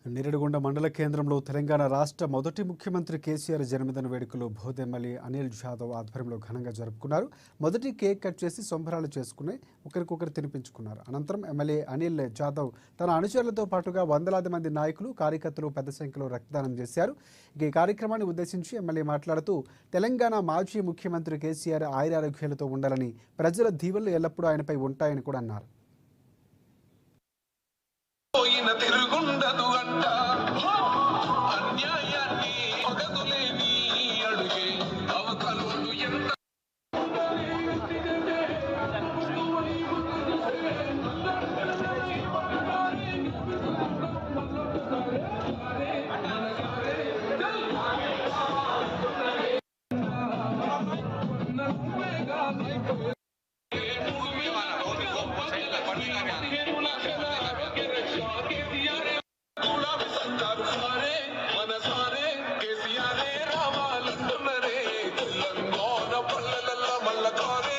నిరడిగొండ మండల కేంద్రంలో తెలంగాణ రాష్ట్ర మొదటి ముఖ్యమంత్రి కేసీఆర్ జన్మదిన వేడుకలు బోధ్ ఎమ్మెల్యే అనిల్ జాదవ్ ఆధ్వర్యంలో ఘనంగా జరుపుకున్నారు. మొదటి కేక్ కట్ చేసి సంబరాలు చేసుకుని ఒకరికొకరు తినిపించుకున్నారు. అనంతరం ఎమ్మెల్యే అనిల్ జాదవ్ తన అనుచరులతో పాటుగా వందలాది మంది నాయకులు, కార్యకర్తలు పెద్ద సంఖ్యలో రక్తదానం చేశారు. ఈ కార్యక్రమాన్ని ఉద్దేశించి ఎమ్మెల్యే మాట్లాడుతూ తెలంగాణ మాజీ ముఖ్యమంత్రి కేసీఆర్ ఆయురారోగ్యాలతో ఉండాలని, ప్రజల దీవెనలు ఎల్లప్పుడూ ఆయనపై ఉంటాయని కూడా అన్నారు. తిరుగుండదు అంట అన్యాయాన్ని పగదులేని అడుగే అవతలోడు ఎంత కేసీఆర్ రావాలంటున్నరే తెలంగాణ పల్లెల మల్లకారే